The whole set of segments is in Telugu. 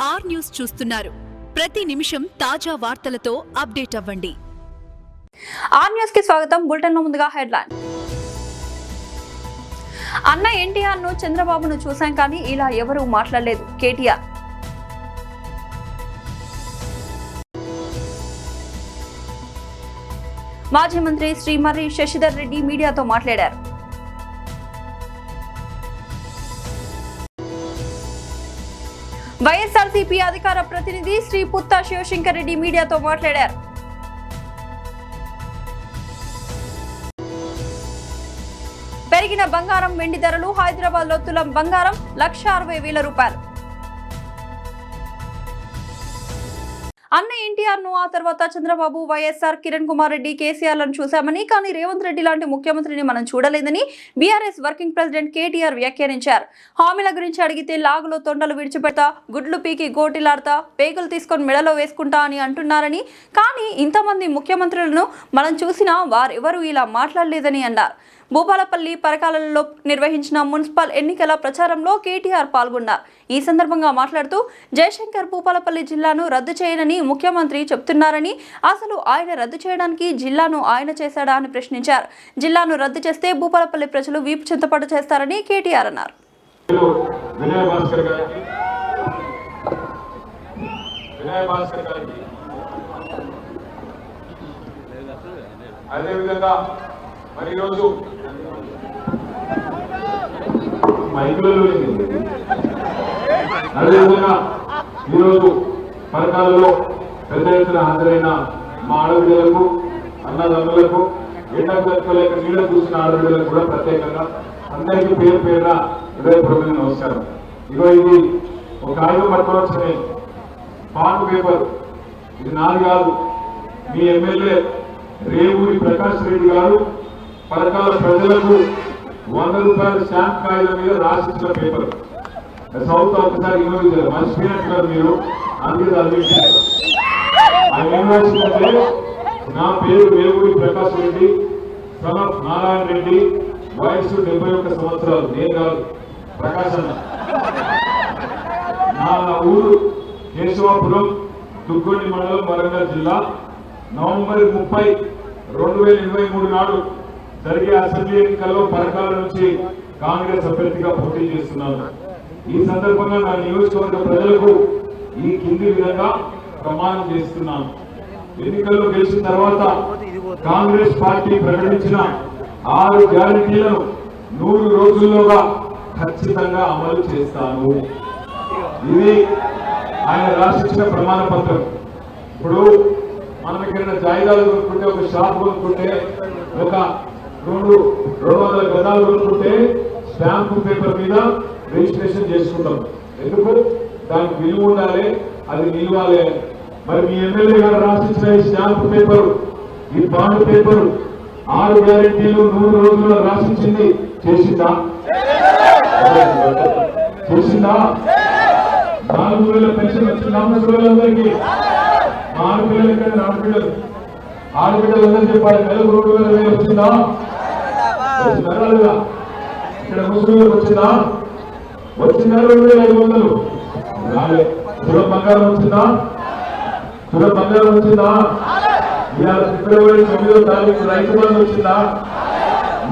ఆర్ న్యూస్ చూస్తున్నారు. ప్రతి నిమిషం తాజా వార్తలతో అప్డేట్ అవ్వండి. ఆర్ న్యూస్ కి స్వాగతం. బులెటిన్ లో ముందుగా హెడ్లైన్. అన్న ఎన్టీఆర్ ను చంద్రబాబును చూశాం కానీ ఇలా ఎవరూ మాట్లాడలేదు. కేటీఆర్. మాజీ మంత్రి శ్రీ మర్రి శశిధర్ రెడ్డి మీడియాతో మాట్లాడారు. వైఎస్ఆర్సీపీ అధికార ప్రతినిధి శ్రీ పుత్తా శివశంకర్ రెడ్డి మీడియాతో మాట్లాడారు. పెరిగిన బంగారం వెండి ధరలు. హైదరాబాద్ లో తులం బంగారం 1,60,000 రూపాయలు. అన్న ఎన్టీఆర్ ను ఆ తర్వాత చంద్రబాబు, వైఎస్ఆర్, కిరణ్ కుమార్ రెడ్డి, కేసీఆర్ లను చూశామని, కానీ రేవంత్ రెడ్డి లాంటి ముఖ్యమంత్రిని మనం చూడలేదని బీఆర్ఎస్ వర్కింగ్ ప్రెసిడెంట్ కేటీఆర్ వ్యాఖ్యానించారు. హామీల గురించి అడిగితే లాగులో తొండలు విడిచిపెడతా, గుడ్లు పీకి గోటిలాడతా, పేగులు తీసుకొని మెడలో వేసుకుంటా అని అంటున్నారని, కానీ ఇంతమంది ముఖ్యమంత్రులను మనం చూసినా వారెవరూ ఇలా మాట్లాడలేదని అన్నారు. భూపాలపల్లి పరకాలలో నిర్వహించిన మున్సిపల్ ఎన్నికల ప్రచారంలో కేటీఆర్ పాల్గొన్నారు. ఈ సందర్భంగా మాట్లాడుతూ జయశంకర్ భూపాలపల్లి జిల్లాను రద్దు చేయనని ముఖ్యమంత్రి చెప్తున్నారని, అసలు ఆయన రద్దు చేయడానికి జిల్లాను ఆయన చేశాడా అని ప్రశ్నించారు. జిల్లాను రద్దు చేస్తే భూపాలపల్లి ప్రజలు వీపు చింతపట్టు చేస్తారని కేటీఆర్ అన్నారు. మరి ఈరోజు మైకులలో అదేవిధంగా ఈరోజు పరకాలలో పెద్ద ఎత్తున హాజరైన మా ఆడబిడ్డలకు, అన్నదమ్ములకు, ఎండలేక నీళ్ళ చూసిన ఆడబిడ్డలకు కూడా ప్రత్యేకంగా అందరికీ పేరు పేరున హృదయపూర్వక నమస్కారం. ఇది ఒక కాగితం పట్టుకోవచ్చని పాన్ పేపర్, ఇది నాది కాదు. మీ ఎమ్మెల్యే రేవూరి ప్రకాష్ రెడ్డి గారు పరకాల ప్రజలకు 100 రూపాయల స్టాంప్ కాగితం మీద రాసిచ్చిన పేపర్. సౌత్ ఒకసారి యూనివర్సిటీ మర్చిపోయినట్టున్నారు మీరు. అందుకే ఆ యూనివర్సిటీ అంటే నా పేరు రేవూరి ప్రకాష్ రెడ్డి, సన్ ఆఫ్ నారాయణ రెడ్డి, వయస్సు 71 సంవత్సరాలు. నేను కాదు, ప్రకాశ్ అన్న. నా ఊరు కేశవాపురం, దుగ్గొండి మండలం, వరంగల్ జిల్లా. నవంబర్ 30, 2023 నాడు జరిగే అసెంబ్లీ ఎన్నికల్లో పరకాల నుంచి కాంగ్రెస్ అభ్యర్థిగా పోటీ చేస్తున్నాను. ఈ సందర్భంగా నా నియోజకవర్గ ప్రజలకు ఈ కింది విధంగా ప్రమాణం చేస్తున్నాను. ఎన్నికల్లో గెలిచిన తర్వాత కాంగ్రెస్ పార్టీ ప్రకటించిన 6 గ్యారెంటీలను 100 రోజుల్లోగా ఖచ్చితంగా అమలు చేస్తాను. ఇది ఆయన రాసిచ్చిన ప్రమాణ పత్రం. ఇప్పుడు మనం ఎక్కడైనా జాయిదాలు కొనుక్కుంటే, ఒక షాప్ కొనుక్కుంటే, ఒక 200 గజాలు కొనుక్కుంటే స్టాంపు పేపర్ మీద రిజిస్ట్రేషన్ చేసుకుంటాం. ఎందుకు? దానికి విలువ ఉండాలి, అది నిలవాలి. మరి మీ ఎమ్మెల్యే గారు రాసిచ్చిన ఈ స్టాంపు పేపరు, ఈ బాండ్ పేపరు 6 గ్యారెంటీలు 100 రోజుల్లో రాసిచ్చింది చేసిందా? 4,000 పెన్షన్ వచ్చిందా ముసలిళ్ళందరికీ? ఆడపిల్లలు ఎక్కడ? ఆడపిల్లలందరూ చెప్పాలి. నెలకు 2,000 వచ్చిందా? వచ్చిందా? ఇక్కడ ముస్లింలకు వచ్చిందా? 2,500 రాలే. తులం బంగారం వచ్చిందా? ఇవాళ ఫిబ్రవరి 9వ తారీఖు రైతు బంధు వచ్చిందా?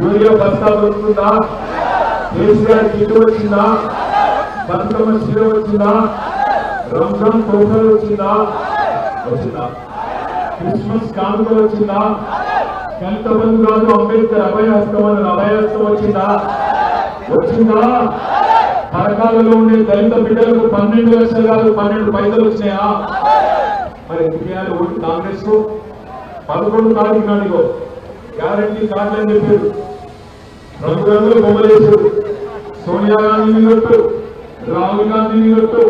యూరియా బస్తా దొరుకుతుందా? కేసీఆర్ కిట్ వచ్చిందా? బతుకమ్మ చీర వచ్చిందా? రంజాన్ తోఫాలు వచ్చిందా? క్రిస్మస్ కానుకలు వచ్చిందా? ఎంతమంది కాదు, అంబేద్కర్ అభయహస్తం వచ్చిందా? పరకాలలో ఉండే దళిత బిడ్డలకు 12 లక్షలు కాదు 12 పైసలు వచ్చినాయా? మరి ఎందుకు ఓటు కాంగ్రెస్ కు? 11 తారీఖు నాటిగో గ్యారంటీ కార్డులు అని చెప్పారు. రంగురంగులు బొమ్మలు వేశారు. సోనియా గాంధీని కొట్టు, రాహుల్ గాంధీని కొట్టు,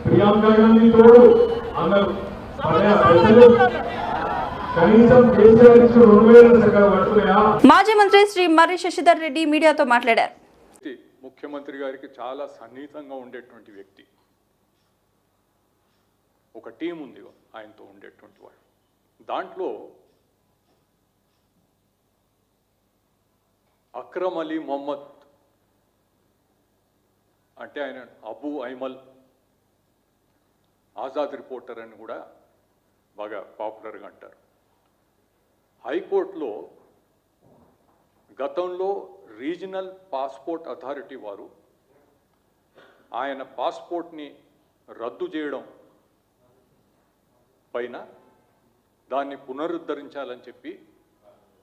ప్రియాంక గాంధీ తోడు అన్నారు. మాజీ మంత్రి శ్రీ మర్రి శశిధర్ రెడ్డి మీడియాతో మాట్లాడారు. ముఖ్యమంత్రి గారికి చాలా సన్నిహితంగా ఉండేటువంటి వ్యక్తి. ఒక టీం ఉంది ఆయనతో ఉండేటువంటి వాడు. దాంట్లో అక్రమ్ అలీ మొహమ్మద్ అంటే ఆయన అబూ ఐమల్, ఆజాద్ రిపోర్టర్ అని కూడా బాగా పాపులర్గా అంటారు. హైకోర్టులో గతంలో రీజనల్ పాస్పోర్ట్ అథారిటీ వారు ఆయన పాస్పోర్ట్ని రద్దు చేయడం పైన దాన్ని పునరుద్ధరించాలని చెప్పి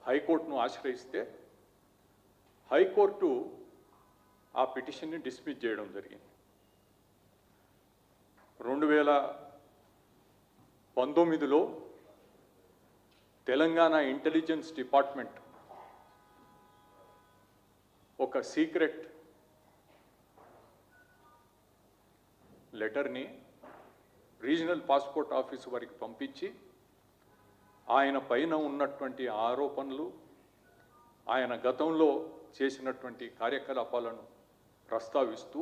హైకోర్టును ఆశ్రయిస్తే హైకోర్టు ఆ పిటిషన్ని డిస్మిస్ చేయడం జరిగింది. 2019లో తెలంగాణ ఇంటెలిజెన్స్ డిపార్ట్మెంట్ ఒక సీక్రెట్ లెటర్ని రీజనల్ పాస్పోర్ట్ ఆఫీస్ వారికి పంపించి ఆయన పైన ఉన్నటువంటి ఆరోపణలు, ఆయన గతంలో చేసినటువంటి కార్యకలాపాలను ప్రస్తావిస్తూ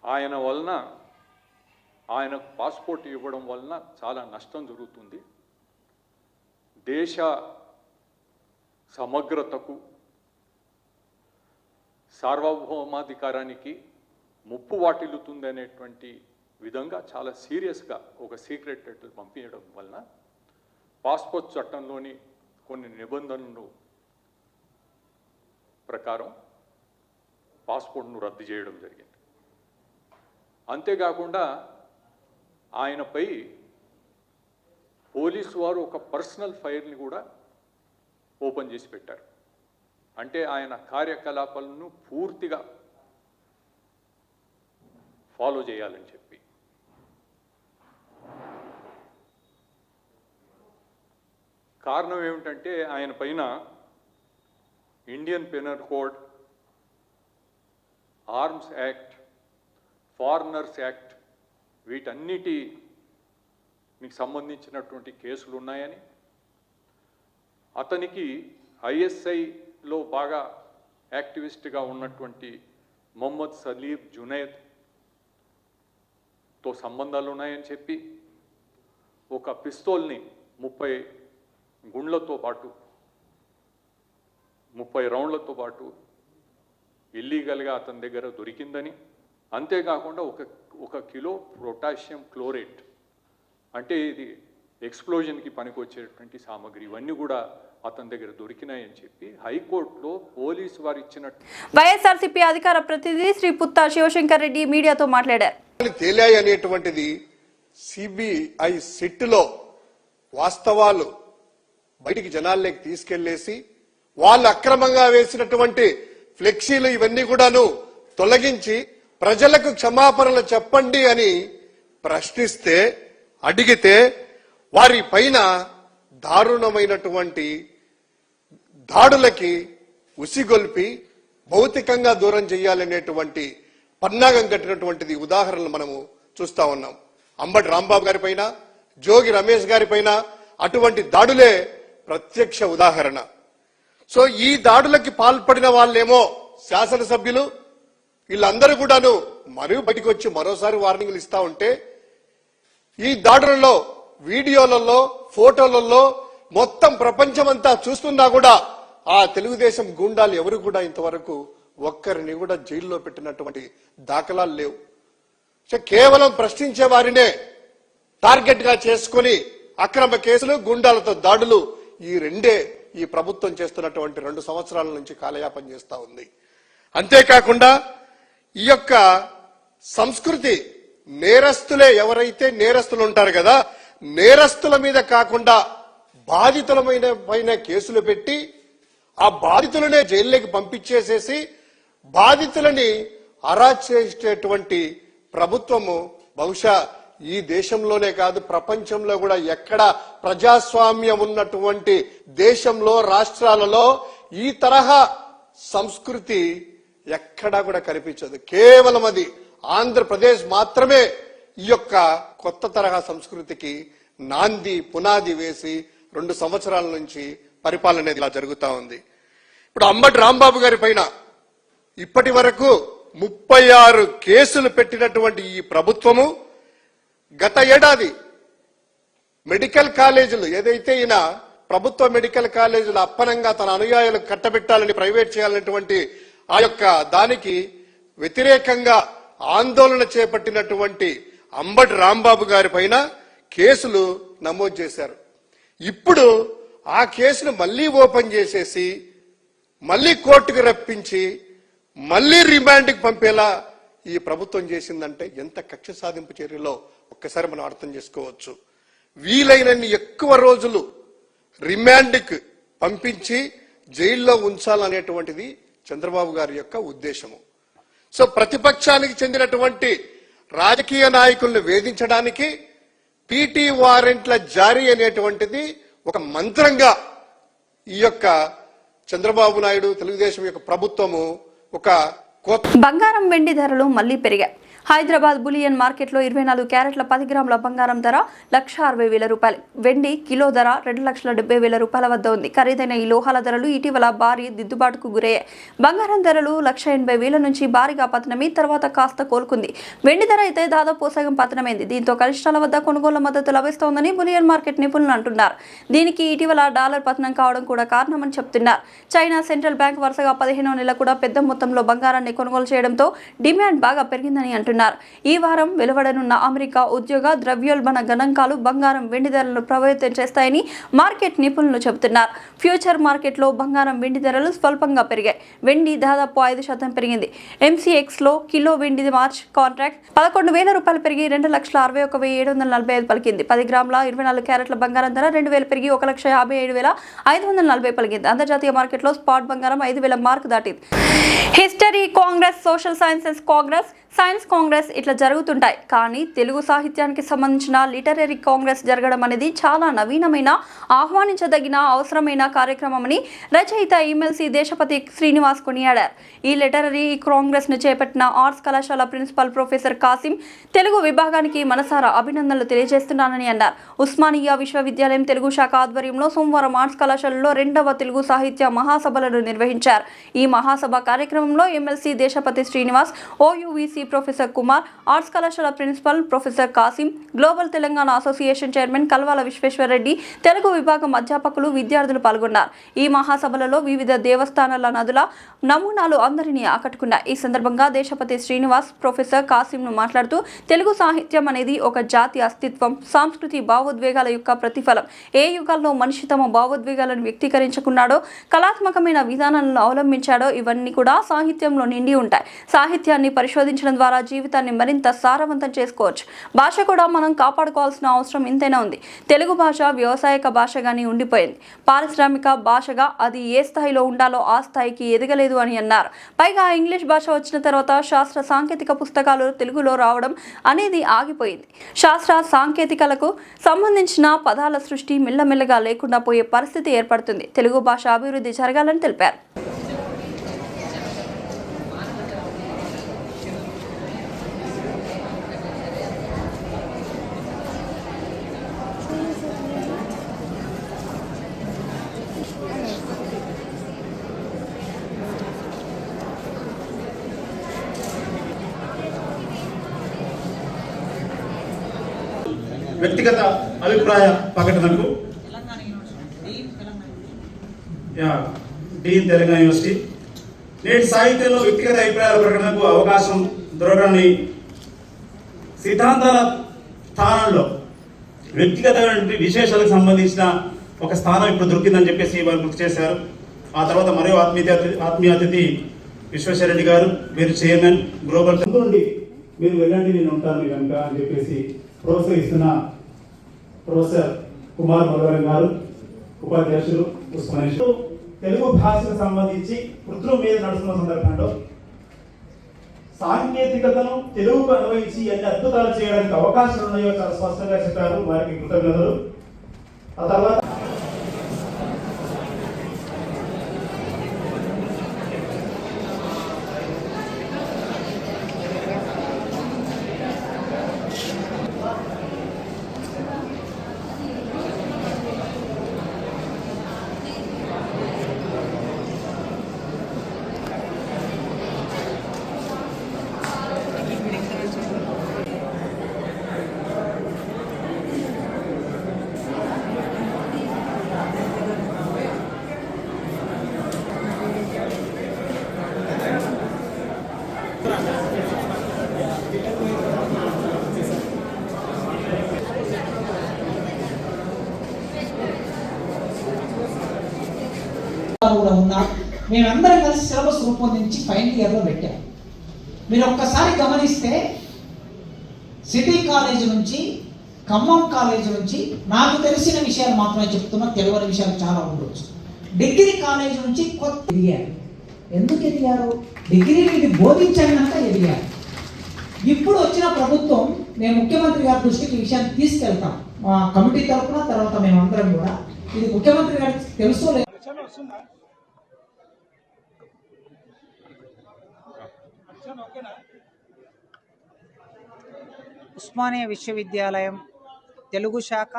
ఆయన వలన, ఆయనకు పాస్పోర్ట్ ఇవ్వడం వలన చాలా నష్టం జరుగుతుంది, దేశ సమగ్రతకు సార్వభౌమాధికారానికి ముప్పు వాటిల్లుతుంది అనేటువంటి విధంగా చాలా సీరియస్గా ఒక సీక్రెట్ లెటర్ పంపించడం వలన పాస్పోర్ట్ చట్టంలోని కొన్ని నిబంధనలు ప్రకారం పాస్పోర్ట్ను రద్దు చేయడం జరిగింది. అంతేకాకుండా ఆయనపై పోలీసు వారు ఒక పర్సనల్ ఫైల్ని కూడా ఓపెన్ చేసి పెట్టారు. అంటే ఆయన కార్యకలాపాలను పూర్తిగా ఫాలో చేయాలని చెప్పి. కారణం ఏమిటంటే ఆయన పైన Indian penal code, arms act, foreigners act వీటన్నిటికి సంబంధించినటువంటి కేసులు ఉన్నాయని, అతనికి ఐఎస్ఐలో బాగా యాక్టివిస్ట్గా ఉన్నటువంటి మొహమ్మద్ సలీం జునైద్తో సంబంధాలు ఉన్నాయని చెప్పి ఒక పిస్తోల్ని 30 గుండ్లతో పాటు 30 రౌండ్లతో పాటు ఇల్లీగల్గా అతని దగ్గర దొరికిందని, అంతేకాకుండా ఒక కిలో పొటాషియం క్లోరేట్ అంటే ఇది ఎక్స్ప్లోజన్కి పనికొచ్చేటువంటి సామగ్రి, ఇవన్నీ కూడా అతని దగ్గర దొరికినాయని చెప్పి హైకోర్టులో పోలీసు వారు ఇచ్చినట్టు వైఎస్ఆర్సీపీ అధికార ప్రతినిధి శ్రీ పుత్తా శివశంకర్ రెడ్డి మీడియాతో మాట్లాడారు. తేలాయి అనేటువంటిది సిబిఐ సిట్లో వాస్తవాలు బయటికి జనాల్లోకి తీసుకెళ్లేసి వాళ్ళు అక్రమంగా వేసినటువంటి ఫ్లెక్సీలు ఇవన్నీ కూడాను తొలగించి ప్రజలకు క్షమాపణలు చెప్పండి అని ప్రశ్నిస్తే, అడిగితే వారి పైన దారుణమైనటువంటి దాడులకి ఉసిగొల్పి భౌతికంగా దూరం చేయాలనేటువంటి పన్నాగం కట్టినటువంటిది ఉదాహరణలు మనము చూస్తా ఉన్నాం. అంబటి రాంబాబు గారి పైన, జోగి రమేష్ గారి పైన అటువంటి దాడులే ప్రత్యక్ష ఉదాహరణ. సో ఈ దాడులకి పాల్పడిన వాళ్ళేమో శాసనసభ్యులు, వీళ్ళందరూ కూడాను మరియు బయటకు వచ్చి మరోసారి వార్నింగ్లు ఇస్తా ఉంటే, ఈ దాడులలో వీడియోలలో ఫోటోలలో మొత్తం ప్రపంచమంతా చూస్తున్నా కూడా ఆ తెలుగుదేశం గూండాలు ఎవరు కూడా ఇంతవరకు ఒక్కరిని కూడా జైల్లో పెట్టినటువంటి దాఖలాలు లేవు. కేవలం ప్రశ్నించే వారినే టార్గెట్ గా చేసుకుని అక్రమ కేసులు, గూండాలతో దాడులు, ఈ రెండే ఈ ప్రభుత్వం చేస్తున్నటువంటి 2 సంవత్సరాల నుంచి కాలయాపన చేస్తా ఉంది. అంతేకాకుండా ఈ యొక్క సంస్కృతి, నేరస్తులే ఎవరైతే నేరస్తులు ఉంటారు కదా, నేరస్తుల మీద కాకుండా బాధితుల పైన కేసులు పెట్టి ఆ బాధితులనే జైల్లోకి పంపించేసేసి బాధితులని అరెస్ట్ చేసేటువంటి ప్రభుత్వము బహుశా ఈ దేశంలోనే కాదు ప్రపంచంలో కూడా ఎక్కడ ప్రజాస్వామ్యం ఉన్నటువంటి దేశంలో, రాష్ట్రాలలో ఈ తరహా సంస్కృతి ఎక్కడా కూడా కనిపించదు. కేవలం అది ఆంధ్రప్రదేశ్ మాత్రమే ఈ యొక్క కొత్త తరహా సంస్కృతికి నాంది పునాది వేసి 2 సంవత్సరాల నుంచి పరిపాలన ఇలా జరుగుతా ఉంది. ఇప్పుడు అంబటి రాంబాబు గారి పైన ఇప్పటి వరకు 36 కేసులు పెట్టినటువంటి ఈ ప్రభుత్వము గత ఏడాది మెడికల్ కాలేజీలు ఏదైతే ఈయన ప్రభుత్వ మెడికల్ కాలేజీలు అప్పనంగా తన అనుయాయులకు కట్టబెట్టాలని, ప్రైవేట్ చేయాలనేటువంటి ఆ యొక్క దానికి వ్యతిరేకంగా ఆందోళన చేపట్టినటువంటి అంబటి రాంబాబు గారి పైన కేసులు నమోదు చేశారు. ఇప్పుడు ఆ కేసును మళ్లీ ఓపెన్ చేసేసి మళ్లీ కోర్టుకు రప్పించి మళ్లీ రిమాండ్కి పంపేలా ఈ ప్రభుత్వం చేసిందంటే ఎంత కక్ష సాధింపు చర్యలో ఒక్కసారి మనం అర్థం చేసుకోవచ్చు. వీలైనన్ని ఎక్కువ రోజులు రిమాండ్కి పంపించి జైల్లో ఉంచాలనేటువంటిది చంద్రబాబు గారి యొక్క ఉద్దేశము. సో ప్రతిపక్షానికి చెందినటువంటి రాజకీయ నాయకులను వేధించడానికి పీటీ వారెంట్ల జారీ అనేటువంటిది ఒక మంత్రంగా ఈ యొక్క చంద్రబాబు నాయుడు తెలుగుదేశం యొక్క ప్రభుత్వము ఒక బంగారం వెండి ధరలు మళ్లీ పెరిగాయి. హైదరాబాద్ బులియన్ మార్కెట్లో 24 క్యారెట్ల 10 గ్రాముల బంగారం ధర 1,60,000 రూపాయలు. వెండి కిలో ధర 2,70,000 రూపాయల వద్ద ఉంది. ఖరీదైన ఈ లోహాల ధరలు ఇటీవల భారీ దిద్దుబాటుకు గురయ్యాయి. బంగారం ధరలు 1,80,000 నుంచి భారీగా పతనమై తర్వాత కాస్త కోలుకుంది. వెండి ధర అయితే దాదాపు సగం పతనమైంది. దీంతో కనిష్టాల వద్ద కొనుగోలు మద్దతు లభిస్తోందని బులియన్ మార్కెట్ నిపుణులు అంటున్నారు. దీనికి ఇటీవల డాలర్ పతనం కావడం కూడా కారణమని చెప్తున్నారు. చైనా సెంట్రల్ బ్యాంక్ వరుసగా 15వ నెల కూడా పెద్ద మొత్తంలో బంగారాన్ని కొనుగోలు చేయడంతో డిమాండ్ బాగా పెరిగిందని అంటున్నారు. ఈ వారం వెలువడనున్న అమెరికా ఉద్యోగ ద్రవ్యోల్బణ గణాంకాలు బంగారం వెండి ధరలను ప్రభావితం చేస్తాయని మార్కెట్ నిపుణులు చెబుతున్నారు. ఫ్యూచర్ మార్కెట్లో బంగారం వెండి ధరలు స్వల్పంగా పెరిగాయి. వెండి దాదాపు 5% పెరిగింది. MCX లో కిలో వెండి మార్చ్ కాంట్రాక్ట్ 11,000 రూపాయలు పెరిగి 2,61,745 పలికింది. 10 గ్రాముల 24 క్యారెట్ల బంగారం ధర 2,000 పెరిగి 1,57,540 పలికింది. అంతర్జాతీయ మార్కెట్లో స్పాట్ బంగారం 5,000 మార్కు దాటింది. History Congress, social sciences Congress, science Congress ఇట్లా జరుగుతుంటాయి. కానీ తెలుగు సాహిత్యానికి సంబంధించిన లిటరరీ కాంగ్రెస్ జరగడం అనేది చాలా నవీనమైన, ఆహ్వానించదగిన, అవసరమైన కార్యక్రమమని రచయిత ఎమ్మెల్సీ దేశపతి శ్రీనివాస్ కొనియాడారు. ఈ లిటరరీ కాంగ్రెస్ ను చేపట్టిన ఆర్ట్స్ కళాశాల ప్రిన్సిపల్ ప్రొఫెసర్ కాసిం తెలుగు విభాగానికి మనసారా అభినందనలు తెలియజేస్తున్నానని అన్నారు. ఉస్మానియా విశ్వవిద్యాలయం తెలుగు శాఖ ఆధ్వర్యంలో సోమవారం ఆర్ట్స్ కళాశాలలో 2వ తెలుగు సాహిత్య మహాసభలను నిర్వహించారు. ఈ మహాసభ కార్యక్రమంలో MLC Deshapati Srinivas, OUVC professor Kumar, arts కళాశాల principal professor Kasim, global Telangana association chairman Kalvala Vishweshwarreddy, Telugu విభాగం అధ్యాపకులు, విద్యార్థులు పాల్గొన్నారు. ఈ మహాసభలలో వివిధ దేవస్థానాల నదుల నమూనాలు అందరినీ ఆకట్టుకున్నాయి. ఈ సందర్భంగా దేశపతి శ్రీనివాస్ ప్రొఫెసర్ కాసిం మాట్లాడుతూ తెలుగు సాహిత్యం అనేది ఒక జాతి అస్తిత్వం, సంస్కృతి, భావోద్వేగాల యొక్క ప్రతిఫలం. ఏ యుగాల్లో మనిషి తమ భావోద్వేగాలను వ్యక్తీకరించుకున్నాడో, కళాత్మకమైన విధానాలను అవలంబించాడో ఇవన్నీ కూడా సాహిత్యంలో నిండి ఉంటాయి. సాహిత్యాన్ని పరిశోధించడం ద్వారా జీవితాన్ని మరింత సారవంతం చేసుకోవచ్చు. భాష కూడా మనం కాపాడుకోవాల్సిన అవసరం ఇంతైనా ఉంది. తెలుగు భాష వ్యవసాయక భాషగానే ఉండిపోయింది. పారిశ్రామిక భాషగా అది ఏ స్థాయిలో ఉండాలో ఆ స్థాయికి ఎదగలేదు అని అన్నారు. పైగా ఇంగ్లీష్ భాష వచ్చిన తర్వాత శాస్త్ర సాంకేతిక పుస్తకాలు తెలుగులో రావడం అనేది ఆగిపోయింది. శాస్త్ర సాంకేతికలకు సంబంధించిన పదాల సృష్టి మెల్లమెల్లగా లేకుండా పోయే పరిస్థితి ఏర్పడుతుంది. తెలుగు భాష అభివృద్ధి జరగాలని తెలిపారు. వ్యక్తిగత అభిప్రాయ ప్రకటనకు డీన్ తెలంగాణ యూనివర్సిటీ నేటి సాహిత్యంలో వ్యక్తిగత అభిప్రాయాల ప్రకటనకు అవకాశం దొరకని సిద్ధాంతాల స్థానంలో వ్యక్తిగతమైన విశేషాలకు సంబంధించిన ఒక స్థానం ఇప్పుడు దొరికిందని చెప్పేసి వారు గుర్తు చేశారు. ఆ తర్వాత మరో ఆత్మీయ అతిథి విశ్వేశ్వరరెడ్డి గారు, మీరు చైర్మన్ గ్లోబల్ నుండి మీరు వెళ్ళండి, నేను ఉంటాను కనుక అని చెప్పేసి ప్రోత్సహిస్తున్న ప్రొఫెసర్ కుమార్ మల్వరం గారు, ఉపాధ్యక్షులు ఉస్మానియా. తెలుగు భాషకు సంబంధించి కృత్రిమ మీద నడుస్తున్న సందర్భంలో సాంకేతికతను తెలుగుకు అన్వయించి అన్ని అద్భుతాలు చేయడానికి అవకాశాలు ఉన్నాయో చాలా స్పష్టంగా చెప్పారు. వారికి కృతజ్ఞతలు. ఆ తర్వాత మేమందరం కలిసి సిలబస్ రూపొందించి ఫైనల్ ఇయర్లో పెట్టాం. మీరు ఒక్కసారి గమనిస్తే సిటీ కాలేజ్ నుంచి, ఖమ్మం కాలేజ్ నుంచి నాకు తెలిసిన విషయాలు మాత్రమే చెప్తున్నా, తెలియని విషయాలు చాలా ఉండొచ్చు. డిగ్రీ కాలేజ్ నుంచి కొత్త ఎదిగారు. ఎందుకు ఎదిగారు? డిగ్రీని ఇది బోధించాక ఎదిగారు. ఇప్పుడు వచ్చిన ప్రభుత్వం, మేము ముఖ్యమంత్రి గారి దృష్టికి ఈ విషయాన్ని తీసుకెళ్తాం మా కమిటీ తరఫున, తర్వాత మేమందరం కూడా. ఇది ముఖ్యమంత్రి గారికి తెలుసో లేదు. ఉస్మానియా విశ్వవిద్యాలయం తెలుగు శాఖ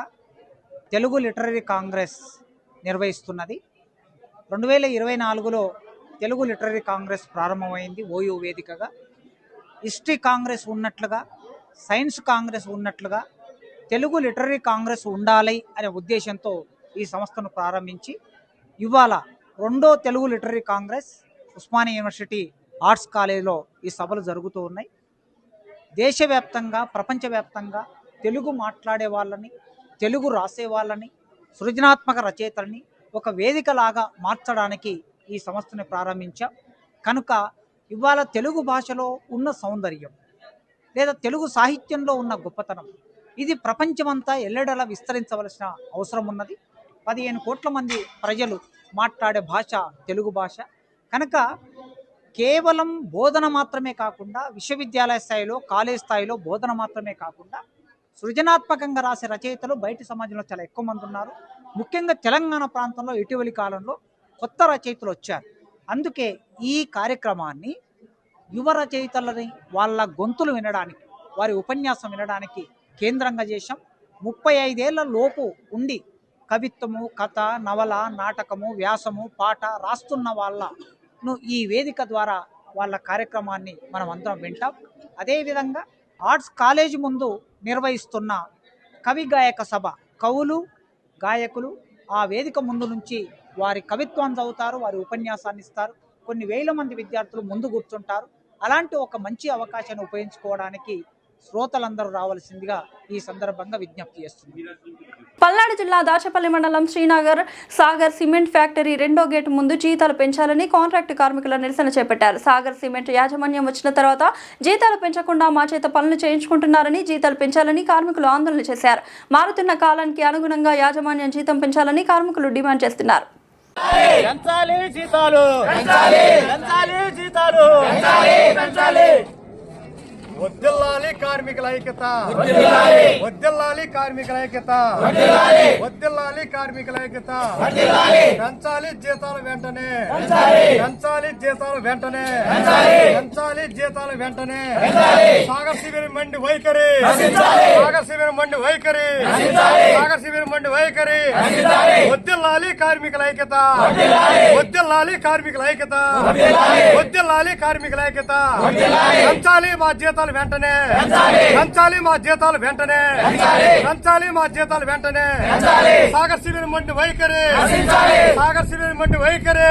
తెలుగు లిటరరీ కాంగ్రెస్ నిర్వహిస్తున్నది. 2024లో తెలుగు లిటరరీ కాంగ్రెస్ ప్రారంభమైంది ఓయూ వేదికగా. హిస్టరీ కాంగ్రెస్ ఉన్నట్లుగా, సైన్స్ కాంగ్రెస్ ఉన్నట్లుగా తెలుగు లిటరరీ కాంగ్రెస్ ఉండాలి అనే ఉద్దేశంతో ఈ సంస్థను ప్రారంభించి ఇవాళ 2వ Telugu literary Congress Osmania university arts కాలేజీలో ఈ సభలు జరుగుతూ ఉన్నాయి. దేశవ్యాప్తంగా, ప్రపంచవ్యాప్తంగా తెలుగు మాట్లాడే వాళ్ళని, తెలుగు రాసే వాళ్ళని, సృజనాత్మక రచయితల్ని ఒక వేదికలాగా మార్చడానికి ఈ సంస్థని ప్రారంభించాం. కనుక ఇవాళ తెలుగు భాషలో ఉన్న సౌందర్యం లేదా తెలుగు సాహిత్యంలో ఉన్న గొప్పతనం ఇది ప్రపంచమంతా ఎల్లెడలా విస్తరించవలసిన అవసరం ఉన్నది. 15 కోట్ల మంది ప్రజలు మాట్లాడే భాష తెలుగు భాష. కనుక కేవలం బోధన మాత్రమే కాకుండా, విశ్వవిద్యాలయ స్థాయిలో, కాలేజ్ స్థాయిలో బోధన మాత్రమే కాకుండా సృజనాత్మకంగా రాసే రచయితలు బయట సమాజంలో చాలా ఎక్కువ మంది ఉన్నారు. ముఖ్యంగా తెలంగాణ ప్రాంతంలో ఇటీవలి కాలంలో కొత్త రచయితలు వచ్చారు. అందుకే ఈ కార్యక్రమాన్ని యువ రచయితలని వాళ్ళ గొంతులు వినడానికి, వారి ఉపన్యాసం వినడానికి కేంద్రంగా చేశాం. 35 ఏళ్ల లోపు ఉండి కవిత్వము, కథ, నవల, నాటకము, వ్యాసము, పాట రాస్తున్న వాళ్ళను ఈ వేదిక ద్వారా వాళ్ళ కార్యక్రమాన్ని మనం అందరం వింటాం. అదేవిధంగా ఆర్ట్స్ కాలేజీ ముందు నిర్వహిస్తున్న కవి గాయక సభ, కవులు, గాయకులు ఆ వేదిక ముందు నుంచి వారి కవిత్వాన్ని చదువుతారు, వారి ఉపన్యాసాన్ని ఇస్తారు. కొన్ని వేల మంది విద్యార్థులు ముందు కూర్చుంటారు. అలాంటి ఒక మంచి అవకాశాన్ని ఉపయోగించుకోవడానికి శ్రోతలందరూ రావాల్సిందిగా ఈ సందర్భంగా విజ్ఞప్తి చేస్తున్నారు. పల్నాడు జిల్లా దాచపల్లి మండలం శ్రీనగర్ సాగర్ సిమెంట్ ఫ్యాక్టరీ 2వ గేటు ముందు జీతాలు పెంచాలని కాంట్రాక్టు కార్మికుల నిరసన చేపట్టారు. సాగర్ సిమెంట్ యాజమాన్యం వచ్చిన తర్వాత జీతాలు పెంచకుండా మా చేత పనులు చేయించుకుంటున్నారని, జీతాలు పెంచాలని కార్మికులు ఆందోళన చేశారు. మారుతున్న కాలానికి అనుగుణంగా యాజమాన్యం జీతం పెంచాలని కార్మికులు డిమాండ్ చేస్తున్నారు. వద్దిల్లాలి కార్మికుల ఐక్యత, వద్దిల్లాలి కార్మికుల ఐక్యత, వద్దిల్లాలి కార్మికుల ఐక్యత. పెంచాలి జీతాలు వెంటనే, పెంచాలి జీతాలు వెంటనే, పెంచాలి జీతాలు వెంటనే. సాగర్ శిబిరం మండి వైఖరి, సాగర్ శిబిరం మండి వైఖరి, సాగర్ శిబిరం మండి వైఖరి. వద్దిల్లాలి కార్మికుల ఐక్యత, వద్దిల్లాలి కార్మికుల ఐక్యత, వద్దిల్లాలి కార్మికుల ఐక్యత. పెంచాలి మా జీతాలు వెంటనే, పెంచాలి మా జీతాలు వెంటనే, పెంచాలి మా జీతాలు వెంటనే. సాగర్ శిబిరం మండి వైఖరి, సాగర్ శిబిరం మండి వైఖరి,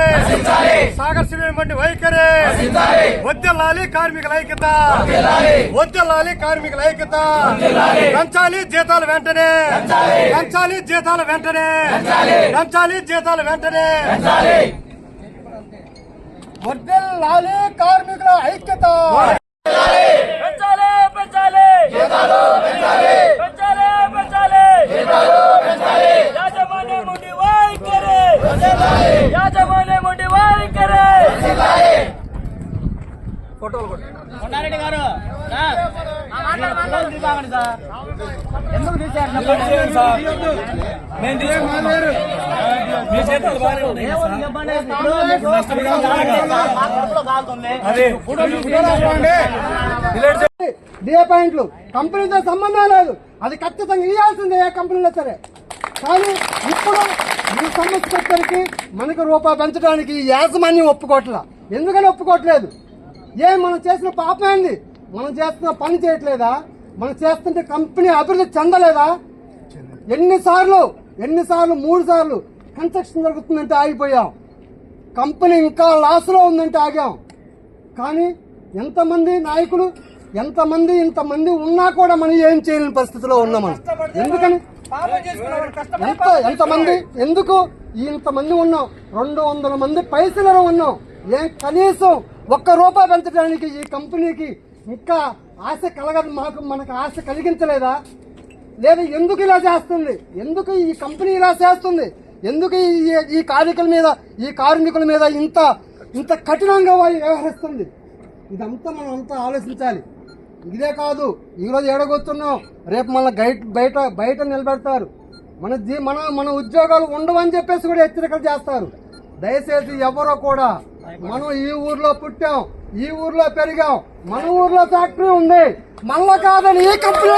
సాగర్ శిబిరం మండి వైఖరి. వద్దిల్లాలి కార్మికుల ఐక్యత, వద్దిల్లాలి కార్మికుల ఐక్యత. పెంచాలి జీతాలు వెంటనే, పెంచాలి జీతాలు వెంటనే, పెంచాలి జీతాలు వెంటనే. వద్దిల్లాలి కార్మికుల ఐక్యత. పెంచాలి పెంచాలి జీతాలు పెంచాలి, పెంచాలి పెంచాలి జీతాలు పెంచాలి. యాజమాన్య ముండి వైఖరి, యాజమాన్య ముండి వైఖరి. ఫోటోలు కొండారెడ్డి గారు ఎందుకు తీశారు? డిఏ పాయింట్లు కంపెనీతో సంబంధం లేదు, అది ఖచ్చితంగా ఇవ్వాల్సిందే ఏ కంపెనీలో సరే. కానీ ఇప్పుడు ఈ సమస్య వచ్చరికి మనకు రూపాయి పెంచడానికి యాజమాన్యం ఒప్పుకోవట్లా. ఎందుకని ఒప్పుకోవట్లేదు? మనం చేసిన పాపమైంది? మనం చేస్తున్న పని చేయట్లేదా? మనం చేస్తుంటే కంపెనీ అభివృద్ధి చెందలేదా? ఎన్నిసార్లు 3 సార్లు కన్స్ట్రక్షన్ జరుగుతుందంటే ఆగిపోయాం. కంపెనీ ఇంకా లాస్ లో ఉందంటే ఆగాం. కానీ ఎంతమంది నాయకులు, ఇంతమంది ఉన్నా కూడా మనం ఏం చేయలేని పరిస్థితిలో ఉన్నాం. ఎందుకని ఎంతమంది ఎందుకు ఇంతమంది ఉన్నాం, 200 మంది పైసలలో ఉన్నాం. ఏం కనీసం ₹1 పెంచడానికి ఈ కంపెనీకి ఇంకా ఆశ కలగదు. మనకు ఆశ కలిగించలేదా? లేదా ఎందుకు ఇలా చేస్తుంది? ఎందుకు ఈ కంపెనీ ఇలా చేస్తుంది? ఎందుకు ఈ కార్మికుల మీద ఇంత కఠినంగా వ్యవహరిస్తుంది? ఇదంతా మనం అంతా ఆలోచించాలి. ఇదే కాదు, ఈరోజు ఏడగొస్తున్నాం, రేపు మన బయట నిలబెడతారు. మన ఉద్యోగాలు ఉండవని చెప్పేసి కూడా హెచ్చరికలు చేస్తారు. దయచేసి ఎవరో కూడా, మనం ఈ ఊర్లో పుట్టాం, ఈ ఊర్లో పెరిగాం, మన ఊర్లో ఫ్యాక్టరీ ఉంది, మళ్ళా కాదని ఈ కంపెనీ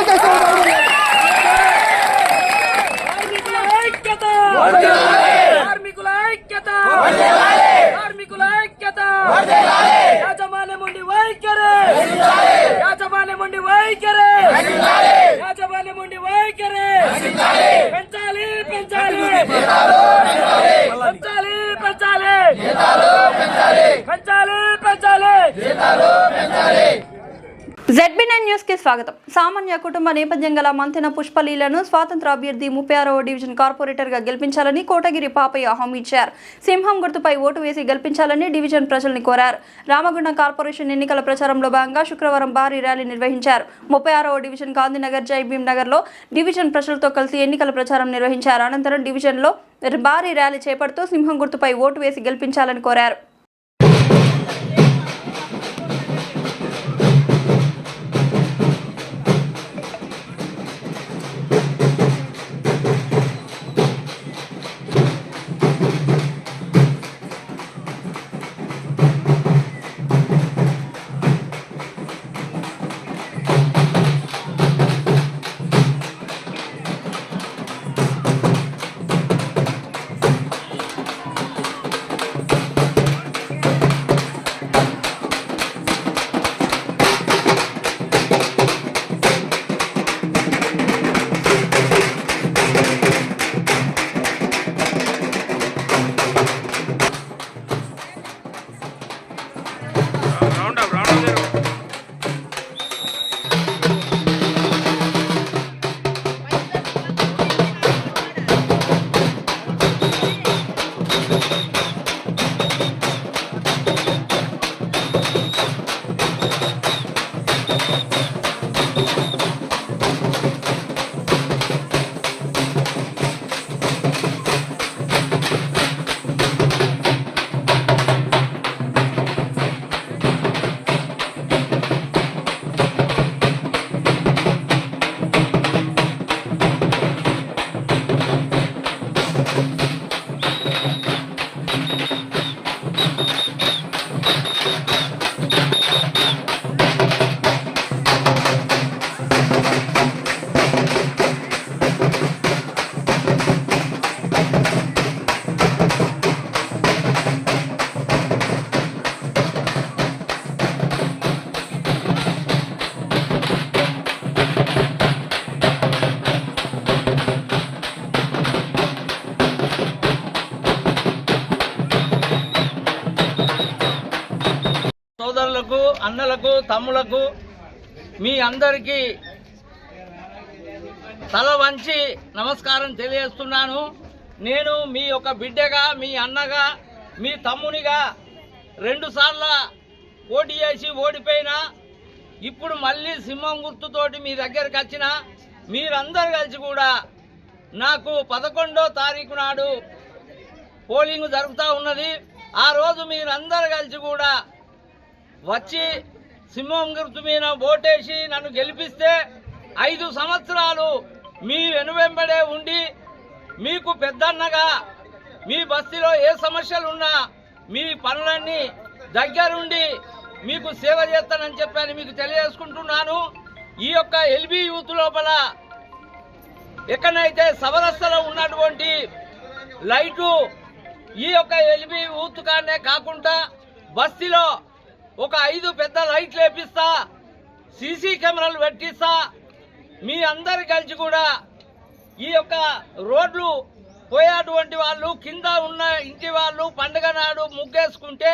ZB9 న్యూస్ కి స్వాగతం. సామాన్య కుటుంబ నేపథ్యం గల మంతెన పుష్పలీలను స్వాతంత్ర అభ్యర్థి 36వ డివిజన్ కార్పొరేటర్ గా గెలిపించాలని కోటగిరి పాపయ్య హామీ ఇచ్చారు. సింహం గుర్తుపై ఓటు వేసి గెలిపించాలని డివిజన్ ప్రజల్ని కోరారు. రామగుండం కార్పొరేషన్ ఎన్నికల ప్రచారంలో భాగంగా శుక్రవారం భారీ ర్యాలీ నిర్వహించారు. 36వ డివిజన్ గాంధీనగర్, జైభీం నగర్ లో డివిజన్ ప్రజలతో కలిసి ఎన్నికల ప్రచారం నిర్వహించారు. అనంతరం డివిజన్ లో భారీ ర్యాలీ చేపడుతూ సింహం గుర్తుపై ఓటు వేసి గెలిపించాలని కోరారు. సోదరులకు, అన్నలకు, తమ్ములకు మీ అందరికీ తల వంచి నమస్కారం తెలియజేస్తున్నాను. నేను మీ యొక్క బిడ్డగా, మీ అన్నగా, మీ తమ్మునిగా 2 సార్లు పోటీ చేసి ఓడిపోయినా, ఇప్పుడు మళ్ళీ సింహం గుర్తుతోటి మీ దగ్గరికి వచ్చిన మీరందరూ కలిసి కూడా నాకు 11వ తారీఖు నాడు పోలింగ్ జరుగుతూ ఉన్నది. ఆ రోజు మీరందరూ కలిసి కూడా వచ్చి సింహం గుర్తు మీద ఓటేసి నన్ను గెలిపిస్తే 5 సంవత్సరాలు మీ వెనువెంబడే ఉండి మీకు పెద్దన్నగా మీ బస్తీలో ఏ సమస్యలు ఉన్నా మీ పనులన్నీ దగ్గరుండి మీకు సేవ చేస్తానని చెప్పని మీకు తెలియజేసుకుంటున్నాను. ఈ యొక్క ఎల్బీ యూత్ లోపల ఎక్కడైతే సవరస్తలో ఉన్నటువంటి లైటు ఈ యొక్క ఎల్బీ యూత్ కానే కాకుండా బస్తీలో ఒక 5 పెద్ద లైట్లు వేపిస్తా, సీసీ కెమెరాలు పెట్టిస్తా. మీ అందరు కలిసి కూడా ఈ యొక్క రోడ్లు పోయేటువంటి వాళ్ళు, కింద ఉన్న ఇంటి వాళ్ళు పండుగ నాడు ముగ్గేసుకుంటే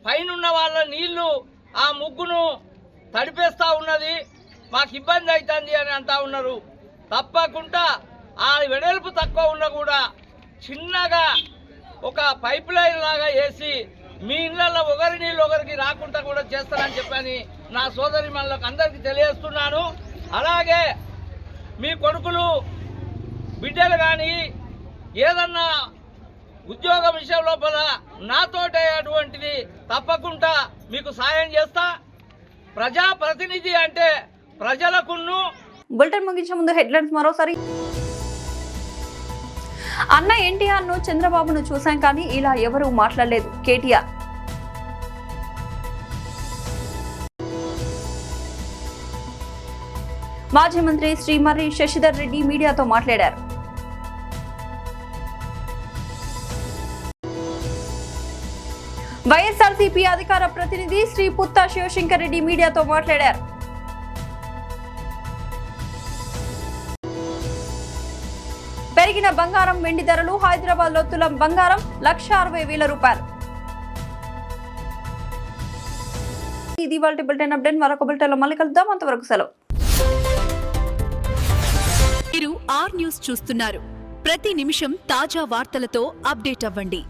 పైనున్న వాళ్ళ నీళ్లు ఆ ముగ్గును తడిపేస్తా ఉన్నది, మాకు ఇబ్బంది అవుతుంది అని అంటా ఉన్నారు. తప్పకుండా ఆ వెడల్పు తక్కువ ఉన్నా కూడా చిన్నగా ఒక పైప్ లైన్ లాగా వేసి మీ ఇళ్లలో ఒకరి నీళ్ళు ఒకరికి రాకుండా కూడా చేస్తానని చెప్పని నా సోదరి మనలకు అందరికీ తెలియజేస్తున్నాను. అలాగే మీ కొడుకులు బిడ్డలు కానీ ఏదన్నా ఉద్యోగ విషయం లోపల నాతోటే అటువంటిది తప్పకుండా మీకు సాయం చేస్తా. ప్రజాప్రతినిధి అంటే ప్రజలకును. బులెటిన్ ముగించే ముందు హెడ్లైన్స్ మరోసారి. అన్న ఎన్టీఆర్ ను చంద్రబాబును చూశాం కానీ ఇలా ఎవరూ మాట్లాడలేదు కేటీఆర్. మాజీ మంత్రి శ్రీ మర్రి శశిధర్ రెడ్డి మీడియాతో మాట్లాడారు. వైఎస్ఆర్సీపీ అధికార ప్రతినిధి శ్రీ పుత్తా శివశంకర్ రెడ్డి మీడియాతో మాట్లాడారు. పెరిగిన బంగారం వెండి ధరలు. హైదరాబాద్ లో తులం బంగారం 1,60,000 రూపాయలు. ఇది ఇవాల్టి బులెటిన్ అప్డేట్. మరొక బులెటిన్ లో మళ్ళీ కలుద్దాం. అంతవరకు సెలవు. మీరు ఆర్ న్యూస్ చూస్తున్నారు. ప్రతి నిమిషం తాజా వార్తలతో అప్డేట్ అవ్వండి.